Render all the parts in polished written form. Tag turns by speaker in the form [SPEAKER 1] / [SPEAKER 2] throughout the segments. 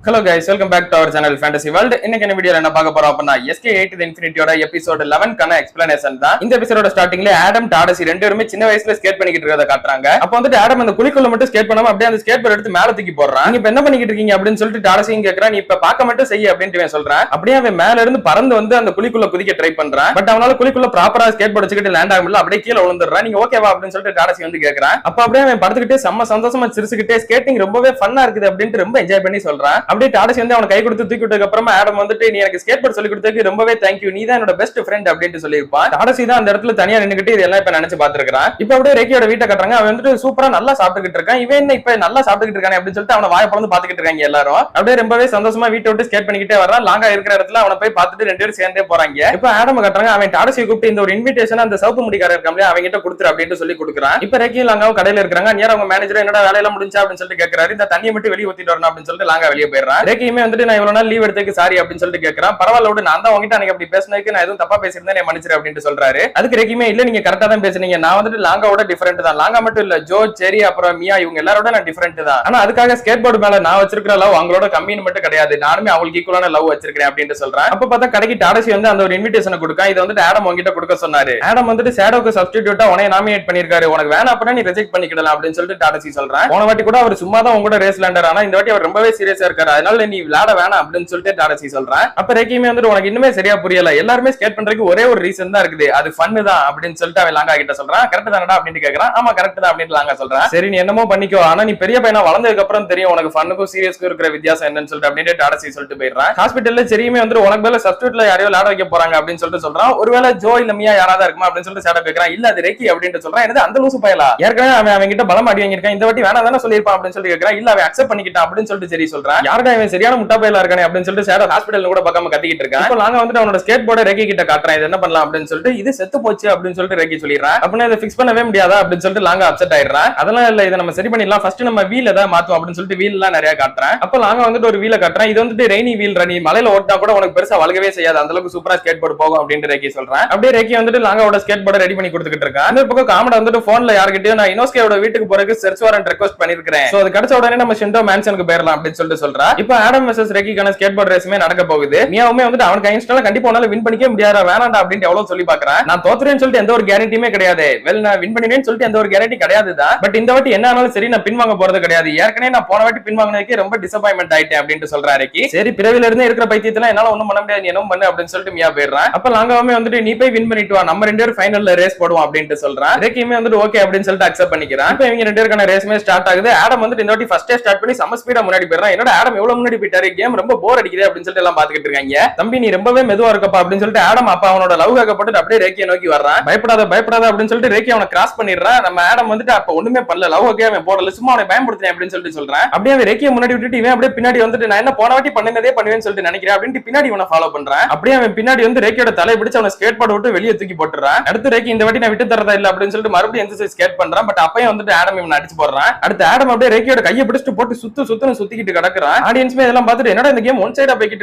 [SPEAKER 1] Hello guys, welcome back to our channel Fantasy World. இன்னைக்கு என்ன வீடியோல என்ன பார்க்க போறோம் அப்படினா SK8 The Infinityயோட எபிசோட் 11 கான எக்ஸ்பிளனேஷன் தான். இந்த எபிசோடோட ஸ்டார்டிங்ல ஆடம் டாடசி ரெண்டு பேருமே சின்ன வயசுல ஸ்கேட் பண்ணிக்கிட்டு இருக்கறத காட்டுறாங்க. அப்ப வந்துட்டு ஆடம் அந்த குழிக்குள்ள மட்டும் ஸ்கேட் பண்ணாம அப்படியே அந்த ஸ்கேட் போர்ட் எடுத்து மேல தூக்கி போடுறான். நீங்க இப்ப என்ன பண்ணிக்கிட்டு இருக்கீங்க அப்படின்னு சொல்லிட்டு டாடசியும் கேக்குறான். நீ இப்ப பார்க்க மட்டும் செய்ய அப்படினு இவன் சொல்றான். அப்படியே அவன் மேல இருந்து பறந்து வந்து அந்த குழிக்குள்ள குதிக்க ட்ரை பண்றான். பட் அவனால குழிக்குள்ள ப்ராப்பரா ஸ்கேட் போர்ட் வச்சுக்கிட்டு லேண்ட் ஆக முடியல. அப்படியே கீழ விழுந்துறான். நீங்க ஓகேவா அப்படின்னு சொல்லிட்டு டாடசி வந்து கேக்குறான். அப்ப அப்படியே அவன் படுத்துக்கிட்டே செம்ம சந்தோஷமா சிரிச்சுக்கிட்டே ஸ்கேட்டிங் ரொம்பவே ஃபன்னா இருக்குது அப்படினு ரொம்ப என்ஜாய் பண்ணி சொல்றான். அப்படியே டாடசி வந்து அவன கை கொடுத்து தூக்கி விட்டதுக்கு அப்புறமா ஆடம் வந்துட்டு நீ எனக்கு ஸ்கேட் போர்ட் சொல்லி கொடுத்ததுக்கு ரொம்பவே தேங்க்யூ, நீ தான் என்னோட பெஸ்ட் ஃப்ரெண்ட் அப்படினு சொல்லிருப்பான். டாடசி தான் அந்த இடத்துல தனியா நின்னுக்கிட்டு இதெல்லாம் இப்ப நினைச்சு பாத்துருக்கான். இப்ப அப்படியே ரேக்கியோட வீட்டை கட்டுறாங்க. அவன் வந்துட்டு சூப்பரா நல்லா சாப்பிட்டுக்கிட்டு இருக்கான். இவன் என்ன இப்ப நல்லா சாப்பிட்டுக்கிட்டு இருக்கானே அப்படின்னு சொல்லிட்டு அவன வாயை பறந்து பாத்துக்கிட்டு இருக்காங்க எல்லாரும். அப்படியே ரொம்பவே சந்தோஷமா வீட்டை விட்டு ஸ்கேட் பண்ணிக்கிட்டே வர்றான். லாங்கா இருக்கிற இடத்துல அவனை போய் பார்த்துட்டு ரெண்டு பேரும் சேர்ந்தே போறாங்க. இப்ப ஆடம் கட்டுறாங்க. அவன் டாடசியை கூப்பிட்டு இந்த ஒரு இன்விடேஷன் அந்த சவுப்பு முடிக்காரர் இருக்காங்க அவங்க கிட்ட கொடுத்துரு அப்படின்னு சொல்லி கொடுக்குறான். இப்ப ரேக்கியும் லாங்காவும் கடையில இருக்காங்க. நேரா அவங்க மேனேஜர் என்னோட வேலையெல்லாம் முடிஞ்சா அப்படின்னு சொல்லிட்டு கேட்கறாரு. இந்த தண்ணியை மட்டும் வெளியே ஊத்திட்டு வரணும் அப்படின்னு சொல்லிட்டு லாங்கா வெளியே போயிடுறான். ரேக்கியுமே வந்துட்டு நான் இவ்வளவு நாள் லீவ் எடுத்துக்கு சாரி அப்படின்னு சொல்லிட்டு கேட்கறான். பரவாயில்ல விடு, நான் தான் உங்ககிட்ட அன்னைக்கு அப்படி பேசினதுக்கு நான் எதுவும் தப்பா பேசியிருந்தேன் என்ன மன்னிச்சிரு அப்படின்னு சொல்றாரு. அதுக்கு ரேக்கியுமே இல்ல நீங்க கரெக்டா தான் பேசுனீங்க, நான் வந்துட்டு லாங்காவோட டிஃபரெண்ட் தான். லாங்கா மட்டும் இல்ல, ஜோ செரி அப்புறம் மியா இவங்க எல்லாரோட நான் டிஃபரெண்ட் தான். ஆனா அதுக்காக ஸ்கேட் போர்டு மேல நான் வச்சிருக்கிற லவ் அவங்களோட கம்மின்னு மட்டும் கிடையாது, நானுமே அவங்களுக்கு ஈக்குவலான லவ் வச்சிருக்கேன் அப்படின்னு சொல்றேன். அப்ப பார்த்தா கடைக்கு டாடசி வந்து அந்த ஒரு இன்விடேஷன் கொடுக்க இதை வந்துட்டு ஆடம் உங்ககிட்ட கொடுக்க சொன்னாரு. ஆடம் வந்துட்டு ஷேடோக்கு சப்ஸ்டிடியூட்டா உனைய நாமினேட் பண்ணிருக்காரு, உனக்கு வேணா அப்படின்னா நீ ரிஜெக்ட் பண்ணிக்கலாம் அப்படின்னு சொல்லிட்டு டாடசி சொல்றேன். போன வாட்டி கூட அவர் சும்மா தான் உங்களோட ரேஸ் லேண்டர், ஆனா இந்த வாட்டி அவர் ரொம்பவே சீரியஸா இருக்காரு, அதனால நீ விளையாட வேணாம் அப்படின்னு சொல்லிட்டு டாடசி சொல்றேன். அப்ப ரேக்கியுமே வந்துட்டு உனக்கு இன்னுமே சரியா புரியல, எல்லாருமே ஸ்கேட் பண்றதுக்கு ஒரே ஒரு ரீசன் தான் இருக்குது, அது ஃபன் தான் அப்படின்னு சொல்லிட்டு அவன் லாங்கா கிட்ட சொல்றான். கரெக்ட் தானடா அப்படின்னு கேக்குறான். ஆமா கரெக்ட் தான் அப்படின்னு லாங்கா சொல்றான். சரி நீ என்னமோ பண்ணிக்கோ, ஆனா நீ பெரிய பையனா வளர்ந்ததுக்கு அப்புறம் தெரியும் உனக்கு ஃபன்னுக்கும் சீரியஸ்க்கும் இருக்கிற வித்தியாசம் என்னன்னு சொல்லிட்டு அப்படின்னு டாடசி சொல்லிட்டு போயிடுறான். ஹாஸ்பிட்டல்ல சரியுமே வந்து உனக்கு மேல சப்ஸ்டிட்யூட்ல யாரையோ விளையாட வைக்க போறாங்க அப்படின்னு சொல்லிட்டு சொல்றான். ஒருவேளை ஜோ இல்ல மியா யாராவது இருக்குமா அப்படின்னு சொல்லிட்டு சேட கேக்குறான். இல்ல அது ரேக்கி அப்படின்னு சொல்றான். என்னது அந்த லூசு பயலா, ஏற்கனவே அவன் கிட்ட பலம் அடி வாங்கியிருக்கான், இந்த வாட்டி வேணா தானே சொல்லியிருப்பான் அப்படின்னு சொல்லி கேக்குறான். இல்ல அவன் அக்செப்ட் பண்ணிக்கிட்டான் அப்படின்னு சொல்லிட்டு சரி சொல்றான். யாருடா அவன் சரியான முட்டா பயலா இருக்கானே அப்படின்னு சொல்லிட்டு சேட ஹாஸ்பிட்டல் கூட பக்கமா கத்திக்கிட்டு இருக்கான். இப்போ நாங்க வந்துட்டு அவனோட ஸ்கேட் போர்டை ரேக்கி கிட்ட காட்டுறேன், இது என்ன பண்ணலாம் அப்படின்னு சொல்லிட்டு இது செத்து போச்சு அப்படின்னு சொல்லிட்டு ரேக்கி சொல்லிடுறான். அப்படின்னா இதை ஃபிக்ஸ் பண்ணவே முடியாதா அப்படின்னு சொல்லிட்டு லாங்கா அப்செட் ஆயிடுறான். அதெல்லாம் இல்ல, இதை நம்ம சரி பண்ணிடலாம், ஃபர்ஸ்ட் நம்ம வீல் ஏதாவது மாத்துவோம் அப்படின்னு சொல்லிட்டு வீல் எல்லாம் நிறைய காட்டுறேன். அப்ப லாங்கா வந்துட்டு ஒரு வீல காட்டுறேன். இது வந்துட்டு ரெய்னி வீல், நீ மலையில ஓட்டா கூட உனக்கு பெருசா வளகவே செய்யாது, அந்த அளவுக்கு சூப்பரா ஸ்கேட் போர்டு போகும் அப்படின்னு ரேக்கி சொல்றேன். அப்படியே ரேக்கி வந்துட்டு லாங்காவோட ஸ்கேட் போர்டை ரெடி பண்ணி கொடுத்துக்கிட்டு இருக்கான். அந்த பக்கம் காமடா வந்துட்டு போன்ல யார்கிட்டயும் நான் இனோஸ்கேவோட வீட்டுக்கு போறதுக்கு சர்ச் வாரண்ட் ரெக்வெஸ்ட் பண்ணிருக்கேன், சோ அது கிடைச்ச உடனே நம்ம ஷிண்டோ மேன்ஷனுக்கு போயிடலாம் அப்படின்னு சொல்லிட்டு சொல்றா. இப்போ ஆடம் வெர்சஸ் ரேக்கிக்கான ஸ்கேட் போர்டு ரேஸுமே நடக்க போகுது. மியாவுமே வந்துட்டு அவனுக்கு இன்ஸ்டால கண்டிப்பா உன்னால வின் பண்ணிக்க முடியாதா வேணாண்டா அப்படின்னு எவ்வளவு சொல்லி பாக்குறேன். நான் தோத்துறேன்னு சொல்லிட்டு எந்த ஒரு கேரண்டியுமே கிடையாது, வெல் நான் வின் பண்ணினேன்னு சொல்லிட்டு எந்த ஒரு கேரண்டி கிடையாது தான். பட் இந்த வாட்டி என்ன ஆனாலும் சரி நான் பின் வாங்க போறது கிடையாது, ஏற்கனவே நான் போன வாட்டி பின் வாங்கினதுக்கு ரொம்ப டிசப்பாயின்மெண்ட் ஆயிட்டேன் அப்படின்னு சொல்றாரு. சரி பிறவில இருந்து இருக்கிற பைத்தியத்துல என்னால ஒண்ணும் பண்ண முடியாது, நீ என்ன பண்ணு அப்படின்னு சொல்லிட்டு மியா போயிடுறான். அப்ப லாங்காவுமே வந்துட்டு நீ போய் வின் பண்ணிட்டு வா, நம்ம ரெண்டு பேரும் ஃபைனல்ல ரேஸ் போடுவோம் அப்படின்னு சொல்றான். ரேக்கியுமே வந்துட்டு ஓகே அப்படின்னு சொல்லிட்டு அக்செப்ட் பண்ணிக்கிறான். இப்ப இவங்க ரெண்டு பேருக்கான ரேஸ்மே ஸ்டார்ட் ஆகுது. ஆடம் வந்துட்டு இந்த வாட்டி ஃபர்ஸ்டே ஸ்டார்ட் பண்ணி செம ஸ்பீடா முன்னாடி போயிடுறான். என்னோட ஆடம் எவ்வளவு முன்னாடி போயிட்டாரு, கேம் ரொம்ப போர் அடிக்குது அப்படின்னு சொல்லிட்டு எல்லாம் பாத்துக்கிட்டு இருக்காங்க. தம்பி நீ ரொம்பவே மெதுவா இருக்கப்பா அப்படின்னு சொல்லிட்டு ஆடம் அப்பா அவனோட லவ் ஆகப்பட்டு அப்படியே ரேக்கியை நோக்கி வர்றான். பயப்படாத பயப்படாத அப்படின்னு சொல்லிட்டு ரேக்கி அவனை கிராஸ் பண்ணிடுறான். நம்ம ஆடம் வந்துட்டு அப்ப ஒண்ணுமே பண்ணல, லவ் ஓகே அவன் போடல, சும்மா அவனை பயன்படுத்தினேன் அப்படின்னு சொல்லிட்டு சொல்றான். அப்படியே அவன் ரேக்கியை முன்னாடி விட்டுட்டு இவன் அப்படியே பின்னாடி வந்துட்டு நான் என்ன போன வாட்டி பண்ணதே பண்ணுவேன்னு சொல்லிட்டு நினைக்கிறேன் அப்படின்னு பின்னாடி இவனை ஃபாலோ பண்றான். அப்படியே அவன் பின்னாடி வந்து ரேக்கியோட தலையை பிடிச்சு அவனை ஸ்கேட் போர்டு விட்டு வெளியே தூக்கி போட்டுறான். அடுத்து ரேக்கி இந்த வாட்டி நான் விட்டு தரதா இல்ல அப்படின்னு சொல்லிட்டு மறுபடியும் எந்த ஸ்கேட் பண்றான். பட் அப்பயும் வந்துட்டு ஆடம் இவனை அடிச்சு போடுறான். அடுத்து ஆடம் அப்படியே ரேக்கியோட கையை பிடிச்சிட்டு போட்டு சுத்துன்னு சுத்திக்கிட்டு கிடக்குறான். ஆடியன்ஸ்மே இதெல்லாம் பார்த்துட்டு என்னடா இந்த கேம் ஒன் சைடா போய்கிட்டு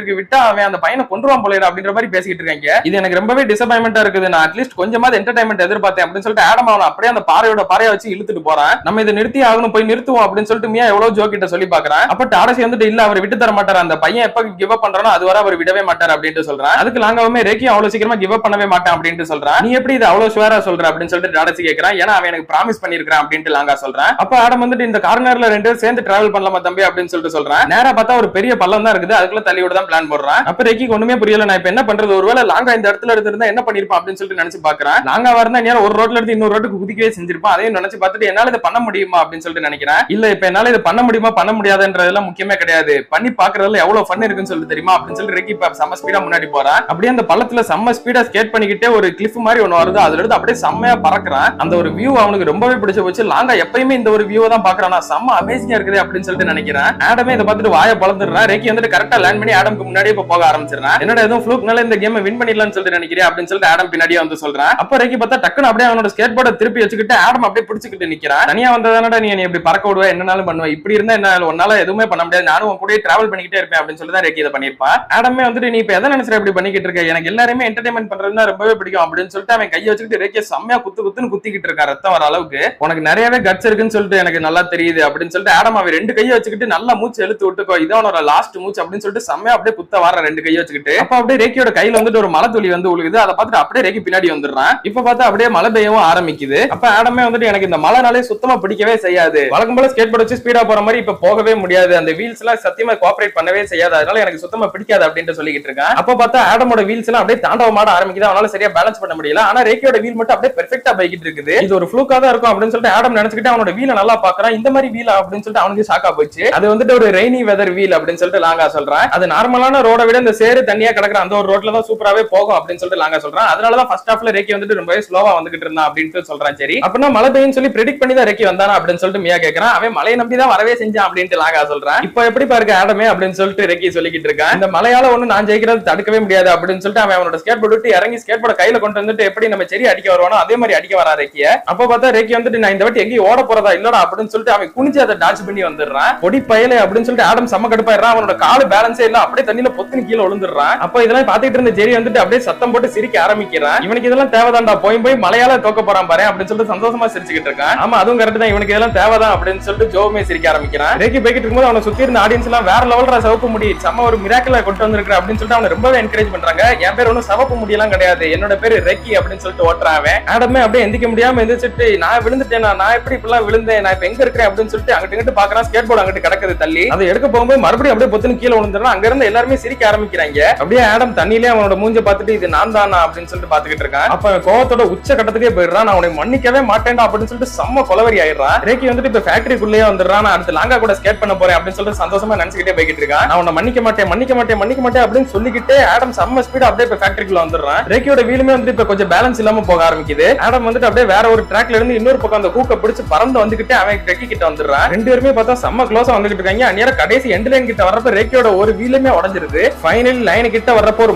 [SPEAKER 1] இருக்கு, விட்டா அவன் அந்த பையனை கொன்றுவான் போல அப்படின்ற மாதிரி பேசிக்கிட்டு இருக்காங்க. இது எனக்கு ரொம்பவே டிசப்பாயின்மெண்டா இருக்குது, நான் அட்லீஸ்ட் கொஞ்சமாவது என்டர்டைன்மெண்ட் எதிர்பார்த்தேன் அப்படின்னு சொல்லிட்டு ஆடம் அவனை அப்படியே அந்த பாறையை வச்சு இழுத்துட்டு போறான். நம்ம இதை நிறுத்தி ஆகணும், போய் நிறுத்துவோம் அப்படின்னு சொல்லிட்டு மியா எவ்வளவு ஜோ கிட்ட சொல்லி பாக்குறான். அப்ப டாடசி வந்துட்டு இல்ல அவர் விட்டு தர மாட்டார், அந்த பையன் எப்ப கிவ் அப் பண்றானோ அது வரை அவர் விடவே மாட்டார் அப்படின்னு சொல்றான். அதுக்கு லாங்காவுமே ரேக்கி அவ்வளவு சீக்கிரமா கிவ் அப் பண்ணவே மாட்டான் அப்படின்னு சொல்றான். நீ எப்படி இது அவ்வளவு ஷுவரா சொல்ற அப்படின்னு சொல்லிட்டு டாடசி கேக்குறான். ஏன்னா அவன் எனக்கு ப்ராமிஸ் பண்ணிருக்கான் அப்படின்னு லாங்கா சொல்றான். அப்ப ஆடம் வந்துட்டு இந்த கார்னர்ல ரெண்டு பேரும் சேர்ந்து டிராவல் பண்ணலாமா தம்பி அப்படின்னு சொல்லிட்டு சொல்றான். நேரா பார்த்தா ஒரு பெரிய பள்ளம் தான் இருக்குது, அதுக்குள்ள தள்ளி விட தான் பிளான் போடுறான். அப்ப ரேக்கி ஒண்ணுமே புரியல, நான் இப்ப என்ன பண்றது, ஒருவேளை லாங்கா இந்த இடத்துல இருந்தா என்ன பண்ணிருப்பான் அப்படின்னு சொல்லிட்டு நினைச்சு பாக்குறான். லாங்கா வரனா நேரம் ஒரு ரோட்ல இருந்து இன்னொரு ரோட்டுக்கு குதிக்கவே செஞ்சிருப்பான். அதையும் நினைச்சு பார்த்துட்டு என்னால இதை பண்ண முடியுமா அப்படின்னு சொல்லிட்டு நினைக்கிறேன். இல்ல இப்ப என்னால இதை பண்ண முடியுமா பண்ண முடியாதுன்றதெல்லாம் முக்கியமே கிடையாது, பண்ணி பாக்குறதுல எவ்வளவு ஃபன் இருக்குன்னு சொல்லிட்டு தெரியுமா அப்படின்னு சொல்லிட்டு ரேக்கி செம்ம ஸ்பீடா முன்னாடி போறான். அப்படியே அந்த பள்ளத்துல செம்ம ஸ்பீடா ஸ்கேட் பண்ணிக்கிட்டே ஒரு கிளிஃப் மாதிரி ஒண்ணு வருது, அதுல இருந்து அப்படியே செம்மையா பறக்குறான். அந்த ஒரு வியூ அவனுக்கு ரொம்பவே பிடிச்சு போச்சு. லாங்கா எப்பயுமே இந்த ஒரு வியூ தான் பாக்குறான், செம்ம அமேசிங்கா இருக்குது அப்படின்னு சொல்லிட்டு நினைக்கிறேன். ஆடமே இதை பார்த்துட்டு வாயை பழந்துடுறான். ரேக்கி வந்துட்டு கரெக்டா லேண்ட் பண்ணி ஆடம்க்கு முன்னாடியே போக ஆரம்பிச்சிடறான். என்னோட எதுவும் ஃப்ளூக்னால இந்த கேம் வின் பண்ணிடலாம்னு சொல்லிட்டு நினைக்கிறேன் அப்படின்னு சொல்லிட்டு ஆடம் பின்னாடியே வந்து சொல்றான். அப்ப ரேக்கி பார்த்தா டக்குன்னு அப்படியே அவனோட ஸ்கேட் போர்டை திருப்பி வச்சுக்கிட்டு ஆடம் அப்படியே பிடிச்சிக்கிட்டு நிக்கிறான். தனியா வந்ததானடா நீ எப்படி பறக்க விடுவ, என்னனாலும் பண்ணுவ, இப்படி இருந்தா என்ன உன்னால எதுவுமே பண்ண முடியாது, நானும் உன் கூட டிராவல் பண்ணிக்கிட்டே இருப்பேன் அப்படின்னு சொல்லி தான் ரேக்கி இதை பண்ணிருப்பான். ஆடமே வந்துட்டு நீ இப்ப எதை நினைச்சிட இப்படி பண்ணிக்கிட்டு இருக்க, எனக்கு எல்லாருமே என்டர்டைன்மெண்ட் பண்றதுன்னா ரொம்பவே பிடிக்கும் அப்படின்னு சொல்லிட்டு அவன் கையை வச்சுக்கிட்டு ரேக்கியை செம்மையா குத்துன்னு குத்திக்கிட்டு இருக்கான். ரத்தம் வர அளவுக்கு உனக்கு நிறையவே கட்ஸ் இருக்குன்னு சொல்லிட்டு எனக்கு நல்லா தெரியுது அப்படின்னு சொல்லிட்டு ஆடம் அவன் ரெண்டு கையை வச்சுக்கிட்டு நல்லா மூச்சு இழுத்து விட்டு வச்சுக்கோ, இதான் ஒரு லாஸ்ட் மூச்சு அப்படின்னு சொல்லிட்டு செம்மையா அப்படியே குத்த வர ரெண்டு கையை வச்சுக்கிட்டு அப்ப அப்படியே ரேக்கியோட கையில வந்துட்டு ஒரு மலை துளி வந்து உழுகுது. அதை பார்த்துட்டு அப்படியே ரேக்கி பின்னாடி வந்துடுறான். இப்ப பார்த்தா அப்படியே மழை பெய்யவும் ஆரம்பிக்குது. அப்ப ஆடமே வந்துட்டு எனக்கு இந்த மழைனாலே சுத்தமா பிடிக்கவே செய்யாது, வழக்கம் போல ஸ்கேட் போர்ட் வச்சு ஸ்பீடா போற மாதிரி இப்ப போகவே முடியாது, அந்த வீல்ஸ் எல்லாம் சத்தியமா கோஆபரேட் பண்ணவே செய்யாது, அதனால எனக்கு சுத்தமா பிடிக்காது அப்படின்னு சொல்லிட்டு இருக்கான். அப்ப பார்த்தா ஆடமோட வீல்ஸ் எல்லாம் அப்படியே தாண்டவமாட ஆரம்பிக்குது. அவனால சரியா பேலன்ஸ் பண்ண முடியல. ஆனா ரேக்கியோட வீல் மட்டும் அப்படியே பெர்ஃபெக்ட்டா போய்கிட்டு இருக்குது. இது ஒரு ஃப்ளூக்கா தான் இருக்கும் அப்படின்னு சொல்லிட்டு ஆடம் நினைச்சுக்கிட்டு அவனோட வீல நல்லா பாக்குறான். இந்த மாதிரி வீல் அப்படின்னு சொல்லிட்டு அவனுக்கு ஷாக்கா போச்சு. அது வந்துட்டு ஒரு ரெய்னி வெதர் வீல் அப்படின்னு சொல்லிட்டு லாங்கா சொல்றான். அது நார்மலான ரோட விட இந்த சேரு தண்ணியா கிடக்குற அந்த ஒரு ரோட்ல தான் சூப்பராவே போகும் அப்படின்னு சொல்லிட்டு லாங்கா சொல்றான். அதனாலதான் ஃபர்ஸ்ட் ஹாஃப்ல ரேக்கி வந்துட்டு ரொம்பவே ஸ்லோவா வந்துகிட்டு இருந்தான் அப்படின்னு சொல்றான். சரி அப்படின்னா மழை பெய்யும் சொல்லி பிரெடிக்ட் பண்ணி தான் ரேக்கி வந்தானா அப்படின்னு சொல்லிட்டு மியா கேக்குறான். அவன் மழையை நம்பி தான் வரவே செஞ்சான் அப்படின்னு லாங்கா சொல்றான். இப்ப எப்படி பாருங்க ஆடமே அப்படின்னு சொல்லிட்டு ரேக்கி சொல்லிக்கிட்டு இருக்கான். இந்த மலையால ஒண்ணு நான் ஜெயிக்கிறது தடுக்கவே முடியாது அப்படின்னு சொல்லிட்டு அவன் அவனோட ஸ்கேட் போர்ட் விட்டு இறங்கி ஸ்கேட் போர்ட கையில கொண்டு வந்துட்டு எப்படி நம்ம செரி அடிக்க வருவானோ அதே மாதிரி அடிக்க வரா ரேக்கிய. அப்ப பார்த்தா ரேக்கி வந்துட்டு நான் இந்த வாட்டி எங்கேயும் ஓட போறதா இல்லடா அப்படின்னு சொல்லிட்டு அவன் குனிஞ்சு அதை டாச் பண்ணி வந்துடுறான். பொடி பயலே அப்படின்னு சொல்லிட்டு ஆடம் செம்ம கடுப்பாயிடுறான். அவனோட காலு பேலன்ஸே இல்ல, அப்படியே தண்ணியில பொத்துன்னு கீழே விழுந்துடுறான். அப்ப இதெல்லாம் பாத்துட்டு இருந்த ஜெரி வந்துட்டு அப்படியே சத்தம் போட்டு சிரிக்க ஆரம்பிக்கிறான். இவனுக்கு இதெல்லாம் தேவைதான்டா, போய் மலையால தோக்க போறான் பாரு அப்படின்னு சொல்லிட்டு சந்தோஷமா சிரிச்சுக்கிட்டு இருக்கான். ஆமா அதுவும் கரெக்ட் தான், இவனுக்கு இதெல்லாம் தேவைதான் அப்படின்னு சொல்லிட்டு ஜோவுமே சிரிக்க ஆரம்பிக்கிறான். ரேக்கி போய்கிட்டு இருக்கும்போது அவனை சுத்தி இருந்த ஆடியன்ஸ் எல்லாம் வேற லெவல்ல சிவப்பு முடி செம்ம ஒரு மிராக்கிள கொண்டு வந்திருக்கிற அப்படின்னு சொல்லிட்டு அவனை ரொம்பவே என்கரேஜ் பண்றாங்க. என் பேர் ஒன்னும் சிவப்பு முடியெல்லாம் கிடையாது, என்னோட பேரு ரெக்கி அப்படின்னு சொல்லிட்டு ஓட்டுறான். ஆடமே அப்படியே எந்திக்க முடியாம எந்திரிச்சிட்டு நான் விழுந்துட்டேன், நான் எப்படி இப்பெல்லாம் விழுந்தேன், நான் இப்ப எங்க இருக்கிறேன் அப்படின்னு சொல்லிட்டு அங்கிட்டு இங்கிட்டு பாக்குறான். ஸ்கேட் போர்டு அங்கிட்டு கிடக்குது தள்ளி. அதை எடுக்க போகும்போது மறுபடியும் அப்படியே பொத்துன்னு கீழே விழுந்துறான். அங்க இருந்து எல்லாருமே சிரிக்க ஆரம்பிக்கிறாங்க. அப்படியே ஆடம் தண்ணியிலே அவனோட மூஞ்ச பார்த்துட்டு இது நான் தானா அப்படின்னு சொல்லிட்டு பாத்துக்கிட்டு இருக்கான். அப்ப கோவத்தோட உச்ச கட்டத்துக்கே போயிடுறான். நான் அவனை மன்னிக்கவே மாட்டேன்டா அப்படின்னு சொல்லிட்டு செம்ம கொலவரி ஆயிடுறான். ரேக்கி வந்துட்டு இப்ப ஃபேக்டரிக்குள்ளேயே வந்துடுறான். நான் அடுத்து லாங்கா கூட ஸ்கேட் பண்ண போறேன் அப்படின்னு சொல்லிட்டு சந்தோஷமா நினைச்சுக்கிட்டே போய்கிட்டு இருக்கான். நான் அவனை மன்னிக்க மாட்டேன் மன்னிக்க மாட்டேன் மன்னிக்க மாட்டேன் அப்படின்னு சொல்லிக்கிட்டே ஆடம் செம்ம ஸ்பீட் அப்படியே இப்ப ஃபேக்டரிக்குள்ள வந்துடுறான். ரேக்கியோட வீலுமே வந்துட்டு இப்ப கொஞ்சம் பேலன்ஸ் இல்லாம போக ஆரம்பிக்குது. ஆடம் வந்துட்டு அப்படியே வேற ஒரு ட்ராக்ல இருந்து இன்னொரு பக்கம் அந்த கூக்க பிடிச்சு பறந்து வந்துகிட்டு அவன் ரெக்கி கிட்ட வந்துடுறான். ரெண்டு பேருமே பார்த்தா செம்ம க்ளோஸா வந்துகிட்டு இருக்காங்க. அந்நேர கடைசி எண்ட் லைன் கிட்ட வரப்ப ரேக்கியோட ஒரு வீலுமே உடைஞ்சிருது. ஃபைனல் லைன் கிட்ட வரப்போ ஒரு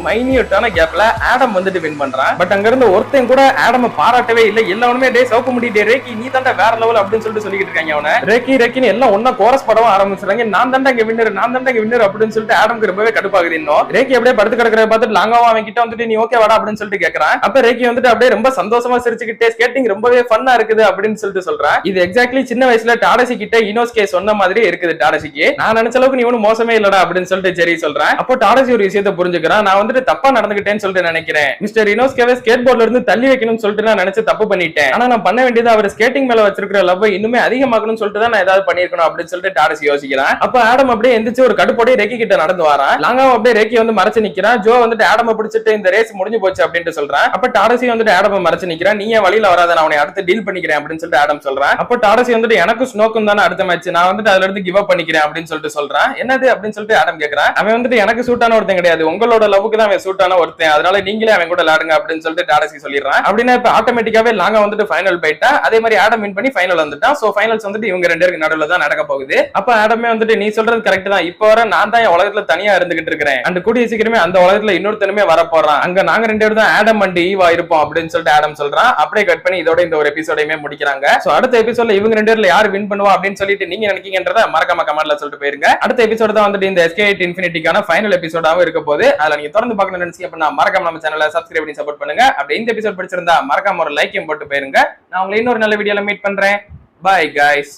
[SPEAKER 1] மைன்யூட்டான கேப்ல ஆடம் வந்துட்டு வின் பண்றான். பட் அங்க இருந்து ஒருத்தன் கூட ஆடம பாராட்டவே இல்லை. எல்லாருமே டே சவுக்க முடியே ரேக்கி நீ தாண்டா வேற லெவல் அப்படின்னு சொல்லிட்டு சொல்லிட்டு இருக்காங்க. அவனை ரேக்கி ரேக்கின்னு எல்லாம் ஒன்னா கோரஸ் படவும் ஆரம்பிச்சுறாங்க. நான் தாண்டா இங்க வின்னர் நான் தாண்டா இங்க வின்னர் அப்படின்னு சொல்லிட்டு ஆடம்க்கு ரொம்பவே கடுப்பாகுது. இன்னும் ரேக்கி அப்படியே படுத்து கிடக்கிறத பார்த்துட்டு லாங்காவும் அவன் கிட்ட வந்துட்டு நீ ஓகே வாடா அப்படின்னு சொல்லிட்டு கேட்கறான். அப்ப ரேக்கி வந்துட்டு அப்படியே ரொம்ப சந்தோஷமா சிரிச்சுக்கிட்டே ஸ்கேட்டிங் ரொம்பவே ஃபன்னா இருக்குது அப்படின்னு சொல்லிட்டு சொல்றான். இது எக்ஸாக்ட்லி சின்ன வயசுல டாடசி கிட்ட இனோஸ்கே சொன்ன மாதிரி இருக்குது. டாடசிக்கு நான் நினைச்ச அளவுக்கு நீ ஒன்னும் மோசமே இல்லடா அப்படின்னு சொல்லிட்டு ஜெரி சொல்றேன். அப்போ டாடசி ஒரு விஷயத்தை புரிஞ்சுக்கிறான். நான் வந்துட்டு தப்பா நடந்துகிட்டேன்னு சொல்லிட்டு நினைக்கிறேன். மிஸ்டர் இனோஸ்கேவை ஸ்கேட் போர்ட்ல இருந்து தள்ளி வைக்கணும்னு சொல்லிட்டு நான் நினைச்சு தப்பு பண்ணிட்டேன். ஆனா நான் பண்ண வேண்டியது அவர் ஸ்கேட்டிங் மேல வச்சிருக்கிற லவ் இன்னுமே அதிகமாக்கணும்னு சொல்லிட்டு தான் நான் ஏதாவது பண்ணிருக்கணும் அப்படின்னு சொல்லிட்டு டாடசி யோசிக்கிறான். அப்ப ஆடம் அப்படியே எந்திரிச்சு ஒரு கடுப்போட ரேக்கி கிட்ட நடந்து வரான். லாங்காவும் அப்படியே ரேக்கி வந்து மறைச்சு நிக்கிறான். ஜோ வந்துட்டு ஆடம பிடிச்சிட்டு இந்த ரேஸ் முடிஞ்சு போச்சு அப்படின்னு சொல்றான். அப்ப டாடசி வந்துட்டு ஆடம மறைச்சு நிக்கிறான். நீ ஏன் வழியில வராத, நான் அவனை அடுத்து டீல் பண்ணிக்கிறேன் அப்படின்னு சொல்லிட்டு ஆடம் சொல்றான். அப்ப டாடசி வந்துட்டு எனக்கு ஸ்னோக்கும் தானே அடுத்த மேட்ச், நான் வந்துட்டு அதுல இருந்து கிவ் அப் பண்ணிக்கிறேன் அப்படின்னு சொல்லிட்டு சொல்றான். என்னது அப்படின்னு சொல்லிட்டு ஆடம் கேக்குறான். அவன் வந்துட்டு எனக்கு சூட்டான ஒருத்தன் கிடையாது, உங்களோட லவ்வுக்கு தான் அவன் சூட்டான ஒருத்தன், அதனால நீங்களே அவன் கூட விளையாடுங்க அப்படின்னு சொல்லிட்டு டாடசி சொல்லிடுறான். அப்படின்னா இப்ப ஆட்டோமேட்டிக்காவே லாங்கா வந்துட்டு ஃபைனல் போயிட்டா. அதே மாதிரி ஆடம் வின் பண்ணி ஃபைனல் வந்துட்டான். சோ ஃபைனல்ஸ் வந்துட்டு இவங்க ரெண்டு பேருக்கு நடுவுல தான் நடக்க போகுது. அப்ப ஆடமே வந்துட்டு நீ சொல்றது கரெக்ட் தான், இப்ப வர நான் தான் உலகத்துல தனியா இருந்துகிட்டு இருக்கிறேன், அண்ட் கூடிய சீக்கிரமே அந்த உலகத்துல இன்னொருத்தனுமே வர போறான், அங்க நாங்க ரெண்டு பேரும் தான் ஆடம் அண்ட் ஈவா இருப்போம் அப்படின்னு சொல்லிட்டு ஆடம் சொல்றான். அப்படியே கட் பண்ணி இதோட இந்த ஒரு எபிசோடையுமே முடிக்கிறாங்க. சோ அடுத்த எபிசோட்ல இவங்க ரெண்டு பேர்ல யார் வின் பண்ணுவா அப்படின்னு சொல்லிட்டு நீங்க நினைக்கீங்கன்றத மறக்காம கமெண்ட்ல சொல்லிட்டு போயிருங்க. அடுத்த எபிசோட் தான் வந்துட்டு இந்த SK8 இன்ஃபினிட்டிக்கான ஃபைனல் எபிசோடாவும் இருக்க போது. அதுல நீங்க தொடர்ந்து பார்க்கணும்னு நினைச்சீங்க அப்படின்னா மறக்காம நம்ம சேனலை சப்ஸ்கிரைப் பண்ணி சப்போர்ட் பண்ணுங்க. அப்படி இந்த எபிசோட் பிடிச்சிருந்தா மறக்காம ஒரு லைக்கையும் போட்டு போயிருங்க. நான் உங்களை இன்னொரு நல்ல வீடியோல மீட் பண்றேன். Bye guys.